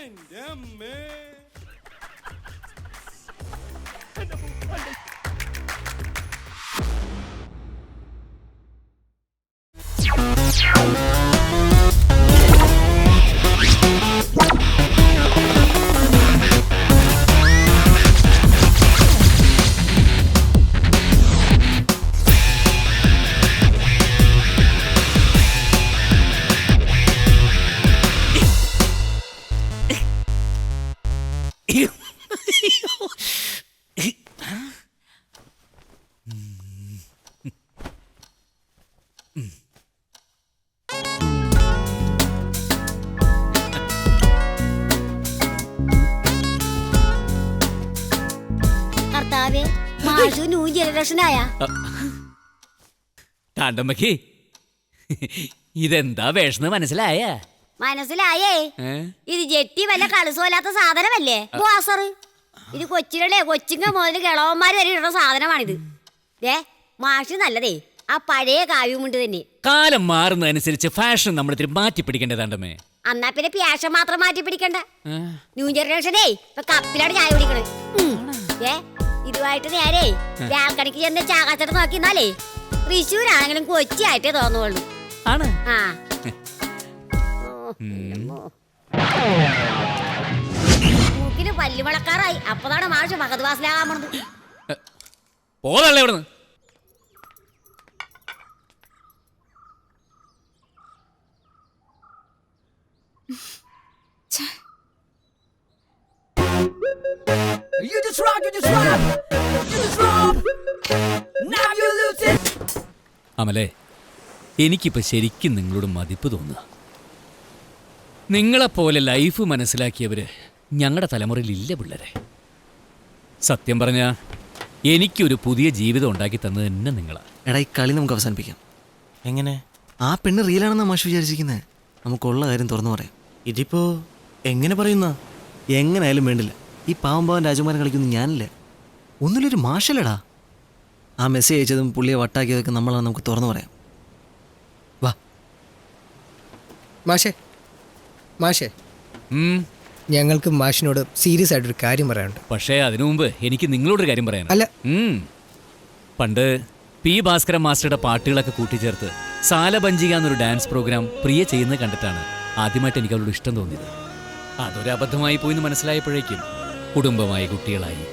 എന്റെ അമ്മേ. ന്യൂ ജനറേഷനായ കാണ്ടമ്മക്ക് ഇതെന്താ വേഷന്ന് മനസ്സിലായേ? ഇത് ജെട്ടി വല്ല കളുസോലാത്ത സാധനമല്ലേ ബോസറ്? ഇത് കൊച്ചിലെ കൊച്ചിങ്ങ മുതൽ കിളവന്മാര് വരെ ഇടുന്ന സാധനമാണിത്. മാഷ് നല്ലതേ ആ പഴയ കാവ്യമുണ്ട് തന്നെ. കാലം മാറുന്നതനുസരിച്ച് ഫാഷൻ നമ്മൾ ഇത്തിരി മാറ്റി പിടിക്കേണ്ടതാണ്ടമ്മേ. എന്നാ പിന്നെ ഫാഷൻ മാത്രം മാറ്റി പിടിക്കണ്ട. ന്യൂ ജനറേഷനേ ഇപ്പൊ കപ്പിലാണ് ചായ കുടിക്കണത്. ഇതുമായിട്ട് നേരെ രാൽക്കണിക്ക് ചെന്ന് ചാകാച്ചട്ട് നോക്കിന്നാലേ തൃശ്ശൂരാണെങ്കിലും കൊച്ചിയായിട്ടേ തോന്നുള്ളൂ. ആ മൂക്കിന് പല്ല് വളക്കാറായി. അപ്പതാണ് മാഷ് ഭഗത് വാസിലാകാൻ പോണത്. പോതല്ലേ ഇവിടുന്ന്. അമലേ, എനിക്കിപ്പോ ശരിക്കും നിങ്ങളോട് മതിപ്പ് തോന്നുക. നിങ്ങളെപ്പോലെ ലൈഫ് മനസ്സിലാക്കിയവര് ഞങ്ങളുടെ തലമുറയിൽ ഇല്ല പിള്ളേരെ. സത്യം പറഞ്ഞ എനിക്കൊരു പുതിയ ജീവിതം ഉണ്ടാക്കി തന്നത് തന്നെ നിങ്ങളാ. എടാ, ഈ കളി നമുക്ക് അവസാനിപ്പിക്കാം. എങ്ങനെ? ആ പെണ്ണ് റിയലാണെന്നാ മാഷ് വിചാരിച്ചിരിക്കുന്നത്. നമുക്കുള്ള കാര്യം തുറന്നു പറയാം. ഇതിപ്പോ എങ്ങനെ പറയുന്ന? എങ്ങനെയായാലും വേണ്ടില്ല. ഈ പാവം രാജകുമാരൻ കളിക്കുന്നു ഞാനില്ല. ഒന്നിലൊരു മാഷല്ലടാ. ആ മെസ്സേജ് അയച്ചതും പുള്ളിയെ വട്ടാക്കിയതൊക്കെ നമ്മളാണ്. നമുക്ക് തുറന്നു പറയാം. വാ മാഷേ. മാഷേ, ഞങ്ങൾക്ക് മാഷിനോട് സീരിയസ് ആയിട്ടൊരു കാര്യം പറയാനുണ്ട്. പക്ഷേ അതിനു മുമ്പ് എനിക്ക് നിങ്ങളോടൊരു കാര്യം പറയാൻ. അല്ല, പണ്ട് പി ഭാസ്കരൻ മാസ്റ്ററുടെ പാട്ടുകളൊക്കെ കൂട്ടിച്ചേർത്ത് സാലബഞ്ചിക എന്നൊരു ഡാൻസ് പ്രോഗ്രാം പ്രിയ ചെയ്യുന്നത് കണ്ടിട്ടാണ് ആദ്യമായിട്ട് എനിക്ക് അവളോട് ഇഷ്ടം തോന്നിയത്. അതൊരു അബദ്ധമായി പോയിന്ന് മനസ്സിലായപ്പോഴേക്കും കുടുംബമായി, കുട്ടികളായി.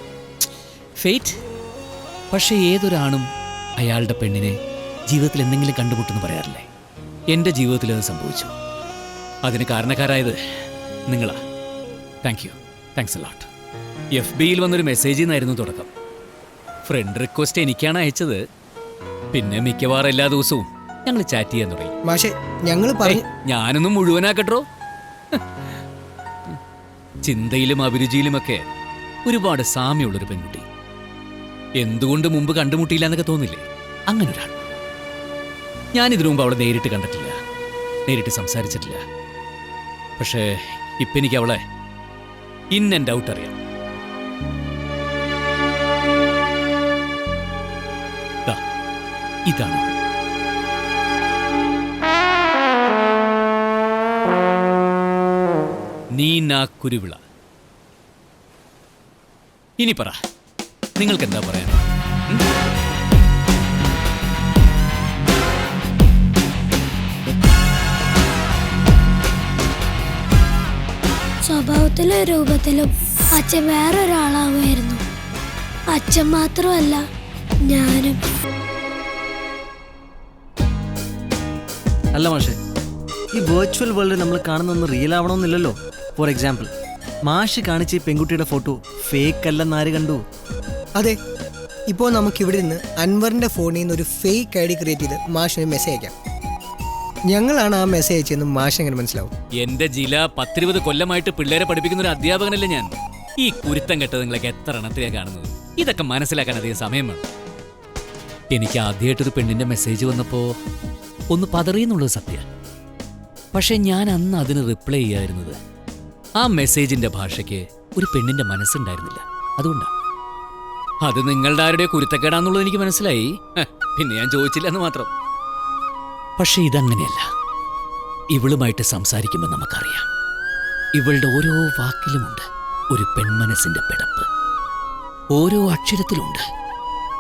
ഫെയ്റ്റ്. പക്ഷേ ഏതൊരാണും അയാളുടെ പെണ്ണിനെ ജീവിതത്തിൽ എന്തെങ്കിലും കണ്ടുമുട്ടെന്ന് പറയാറില്ലേ? എൻ്റെ ജീവിതത്തിൽ അത് സംഭവിച്ചു. അതിന് കാരണക്കാരായത് നിങ്ങളാ. Thank you. Thanks a lot. FBയിൽ വന്നൊരു മെസ്സേജിൽ നിന്നായിരുന്നു തുടക്കം. ഫ്രണ്ട് റിക്വസ്റ്റ് എനിക്കാണ് അയച്ചത്. പിന്നെ മിക്കവാറും എല്ലാ ദിവസവും ഞങ്ങൾ ചാറ്റ് ചെയ്യാൻ തുടങ്ങി. മാഷേ, ഞങ്ങൾ ഞാനൊന്നും മുഴുവനാക്കട്ടോ. ചിന്തയിലും അഭിരുചിയിലുമൊക്കെ ഒരുപാട് സാമ്യമുള്ളൊരു പെൺകുട്ടി. എന്തുകൊണ്ട് മുമ്പ് കണ്ടുമുട്ടിയില്ല എന്നൊക്കെ തോന്നില്ലേ? അങ്ങനൊരാൾ. ഞാനിതിനു മുമ്പ് അവളെ നേരിട്ട് കണ്ടിട്ടില്ല, നേരിട്ട് സംസാരിച്ചിട്ടില്ല. പക്ഷേ ഇപ്പം എനിക്ക് അവളെ ഇൻ ആൻഡ് ഔട്ട് അറിയാം. ഇതാണ് നീന കുരുവിള. ഇനി പറ, നിങ്ങൾക്ക് എന്താ പറയാൻ? സ്വഭാവത്തിലും രൂപത്തിലും അച്ഛൻ വേറൊരാളാവുമായിരുന്നു. അച്ഛൻ മാത്രമല്ല, ഞാനും. അല്ല മാഷേ, ഈ വെർച്വൽ വേൾഡ് നമ്മൾ കാണുന്നൊന്നും റിയൽ ആവണമെന്നില്ലല്ലോ. ഫോർ എക്സാമ്പിൾ, മാഷ് കാണിച്ച ഈ പെൺകുട്ടിയുടെ ഫോട്ടോ ഫേക്ക് അല്ലെന്ന് ആര് കണ്ടു? അതെ, ഇപ്പോൾ നമുക്കിവിടെ നിന്ന് അൻവറിൻ്റെ ഫോണിൽ നിന്ന് ഒരു ഫേക്ക് ID ക്രിയേറ്റ് ചെയ്ത് മാഷിന് മെസ്സേജ് അയക്കാം. ഞങ്ങളാണ് ആ മെസ്സേജ് അയച്ചതെന്ന് മാഷ് എങ്ങനെ മനസ്സിലാവും? എന്റെ ജില്ല 10-20 കൊല്ലമായിട്ട് പിള്ളേരെ പഠിപ്പിക്കുന്ന ഒരു അധ്യാപകനല്ലേ ഞാൻ. ഈ കുരുത്തം കെട്ടത് നിങ്ങളൊക്കെ എത്ര എണ്ണത്തിലാണ് കാണുന്നത്? ഇതൊക്കെ മനസ്സിലാക്കാൻ അധികം സമയം വേണം. എനിക്ക് ആദ്യമായിട്ടൊരു പെണ്ണിന്റെ മെസ്സേജ് വന്നപ്പോൾ ഒന്ന് പതറിയെന്നുള്ളത് സത്യം. പക്ഷെ ഞാൻ അന്ന് അതിന് റിപ്ലൈ ചെയ്യാതിരുന്നത് ആ മെസ്സേജിന്റെ ഭാഷയ്ക്ക് ഒരു പെണ്ണിന്റെ മനസ്സുണ്ടായിരുന്നില്ല. അതുകൊണ്ടാണ്. അത് നിങ്ങളുടെ ആരുടെ കുരുത്തക്കേടാന്നുള്ളത് എനിക്ക് മനസ്സിലായി. പിന്നെ ഞാൻ ചോദിച്ചില്ല എന്ന് മാത്രം. പക്ഷെ ഇതങ്ങനെയല്ല. ഇവളുമായിട്ട് സംസാരിക്കുമ്പോൾ നമുക്കറിയാം ഇവളുടെ ഓരോ വാക്കിലുമുണ്ട് ഒരു പെൺമനസ്സിന്റെ പിടപ്പ്. ഓരോ അക്ഷരത്തിലുണ്ട്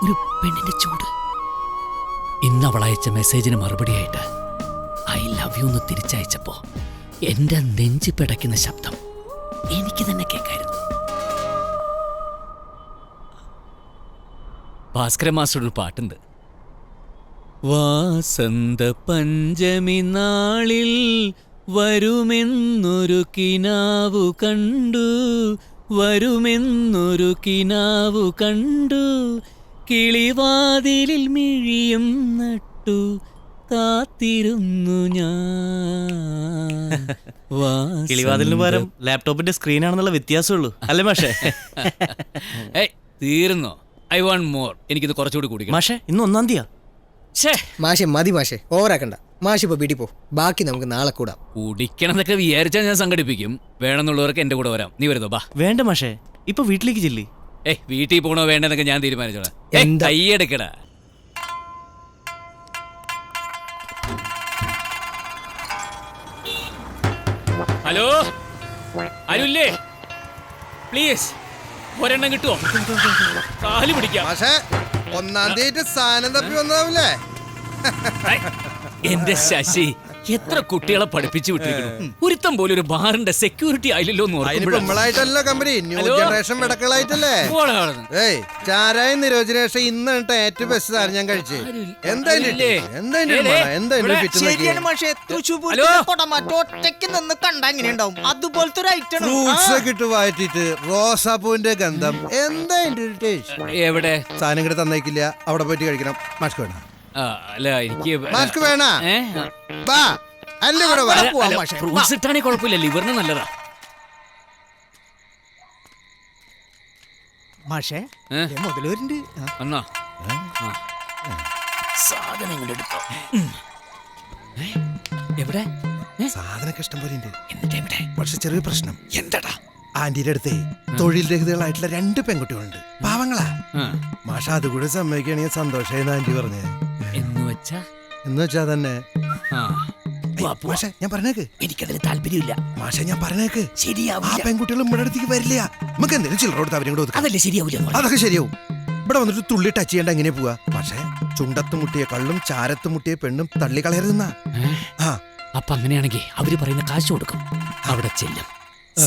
ഒരു പെണ്ണിന്റെ ചൂട്. ഇന്ന് അവൾ അയച്ച മെസ്സേജിന് മറുപടിയായിട്ട് ഐ ലവ് യു എന്ന് തിരിച്ചയച്ചപ്പോ എന്റെ നെഞ്ചി പിടയ്ക്കുന്ന ശബ്ദം എനിക്ക് തന്നെ കേൾക്കായിരുന്നു. ഭാസ്കര മാസ്റ്റർ ഒരു പാട്ടുണ്ട്. വാസന്ത പഞ്ചമി നാളിൽ വരുമെന്നൊരു കിനാവു കണ്ടു, വരുമെന്നൊരു കിനാവു കണ്ടു, കിളിവാതിലിൽ മിഴിയും നട്ടു കാത്തിരുന്നു ഞാൻ. കിളിവാതിലിന് പകരം ലാപ്ടോപ്പിന്റെ സ്ക്രീനാണെന്നുള്ള വ്യത്യാസമുള്ളൂ അല്ലേ മാഷേ? ഏയ് തീർന്നോ? I want more. എനിക്കിത് കുറച്ചുകൂടി കുടിക്കണം. മാഷേ ഇന്ന് 1-ാം തീയതിയാ. മാഷെ മതി മാഷെ, ഓവറാക്കണ്ട. മാഷ് ഇപ്പൊ വീട്ടിൽ പോ, ബാക്കി നമുക്ക് നാളെ കൂടാം. കുടിക്കണമെന്നൊക്കെ വിചാരിച്ചാൽ ഞാൻ സംഘടിപ്പിക്കും. വേണമെന്നുള്ളവർക്ക് എന്റെ കൂടെ വരാം. നീ വരുന്നോ? ബാ. വേണ്ട മാഷേ, ഇപ്പൊ വീട്ടിലേക്ക് ചെല്ലി. ഏയ് വീട്ടിൽ പോകണോ വേണ്ടെന്നൊക്കെ ഞാൻ തീരുമാനിച്ചോളാം. എന്താ? കൈയെടുക്കടാ. ഹലോ, ആരുല്ലേ? പ്ലീസ് ഒരെണ്ണം കിട്ടുമോ? കാല് പിടിക്കാം. പക്ഷേ 1-ാം തീയതി സാധനം തപ്പി വന്നതാവില്ലേ? എന്റെ ശശി, എത്ര കുട്ടികളെ പഠിപ്പിച്ചു വിട്ടിരിക്കുന്നു. ഒരുത്തം പോലും ഒരു ബാറിന്റെ സെക്യൂരിറ്റി ആയില്ലല്ലോ എന്ന് അതിനിപ്പോ ഓർക്കുമ്പോഴാണ്. നമ്മളായിട്ടല്ല കമ്പനി, ന്യൂ ഹലോ? ജനറേഷൻ വിടക്കളായിട്ടല്ലേ? ഏയ് ചാരായ നിരോധനേഷൻ ഇന്ന് ഏറ്റവും ബെസ്റ്റ് സാധനം ഞാൻ കഴിച്ചേ. എന്താ ഇല്ലേ? ശരിയാണ് മാഷേ, തൃശ്ശൂർ ഒറ്റയ്ക്ക് നിന്ന് കണ്ട എങ്ങനെ ഉണ്ടാവും? അതുപോലത്തെ ഒരു ഐറ്റം ഫ്രൂട്ട്സ് ഒക്കെ ഇട്ട് വാറ്റിട്ട് റോസാപ്പൂവിന്റെ ഗന്ധം. എന്താ ടേസ്റ്റ്? എവിടെ? സാധനം കൂടെ തന്നേക്കില്ല, അവിടെ പോയിട്ട് കഴിക്കണം. മാസ്ക് വേണം. അല്ല എനിക്ക് മാസ്ക് വേണ? വാ എന്റെ കൂടെ വാ. ഫ്രൂട്ട്സ് ഇട്ടാണെങ്കിൽ കുഴപ്പമില്ല, ലിവറിന് നല്ലതാ. മാഷേ മുതലൂരുണ്ട്. എന്നാ സാധനം ഇങ്ങോട്ട് എടുത്തോ. എവിടെ? സാധനമൊക്കെ ഇഷ്ടം പോലെ ഉണ്ട്. എന്നിട്ട് എവിടെ? പക്ഷെ ചെറിയ പ്രശ്നം. എന്താടാ? ആന്റിയുടെ അടുത്തേ തൊഴിൽ രഹിതകളായിട്ടുള്ള 2 പെൺകുട്ടികളുണ്ട്, പാവങ്ങളാ. മാഷ അതുകൂടെ സമ്മതിക്കുകയാണെങ്കിൽ സന്തോഷമായിരുന്നു ആന്റി പറഞ്ഞേ. എന്ന് വെച്ചാ തന്നെ മാഷെ ഞാൻ പറഞ്ഞേക്ക്, എനിക്കതിന് താല്പര്യമില്ല. മാഷെ ഞാൻ പറഞ്ഞേക്ക്, ശരിയാവില്ല. ആ പെൺകുട്ടികൾ നമ്മുടെ അടുത്തേക്ക് വരില്ല. നമുക്ക് എന്തെങ്കിലും ചില്ലറ കൊടുത്ത് അവരും കൂടെ അതല്ലേ ശരിയാവില്ല. അതൊക്കെ ശരിയാവും. ഇവിടെ വന്നിട്ട് തുള്ളി ടച്ച് ചെയ്യേണ്ട എങ്ങനെ പോവാ? പക്ഷേ ചുണ്ടത്ത് മുട്ടിയ കള്ളും ചാരത്ത് മുട്ടിയ പെണ്ണും തള്ളിക്കളയരുതെന്നാ. അപ്പൊ അങ്ങനെയാണെങ്കിൽ അവര് പറയുന്ന കാശ് കൊടുക്കും, അവിടെ ചെല്ലും,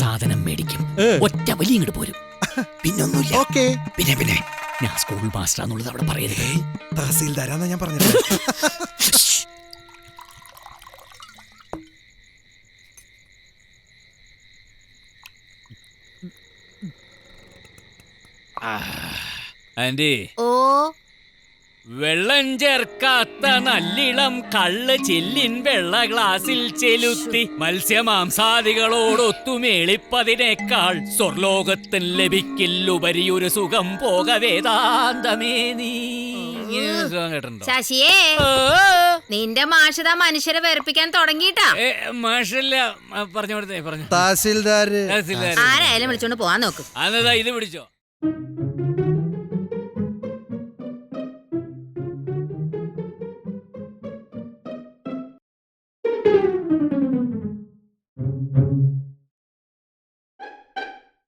സാധനം മേടിക്കും, ഒറ്റ വലിയ ഇങ്ങോട്ട് പോരും. പിന്നൊന്നുമില്ല. ഓക്കെ. പിന്നെ ഞാൻ സ്കൂൾ മാസ്റ്റർ എന്നുള്ളത് അവിടെ പറയരുത്. തഹസീൽദാരാന്നാ ഞാൻ പറഞ്ഞത്. ആന്റി, ഓ വെള്ളം ചേർക്കാത്ത നല്ലിളം കള്ള് ചില്ലിൻ വെള്ള ഗ്ലാസിൽ ചെലുത്തി മത്സ്യമാംസാദികളോടൊത്തുമേളിപ്പതിനേക്കാൾ സ്വർലോകത്തിൽ ലഭിക്കില്ലുപരിയൊരു സുഖം പോക വേദാന്തമേ നീ. കേട്ടിട്ടുണ്ടോ? ശശിയേ, നിന്റെ മാഷിത മനുഷ്യരെ വെറുപ്പിക്കാൻ തുടങ്ങിയിട്ടാ. മാഷല്ല, പറഞ്ഞു തഹസീൽദാർ ആരായാലും വിളിച്ചോണ്ട് പോവാൻ നോക്ക്. അന്നതാ ഇത് പിടിച്ചോ.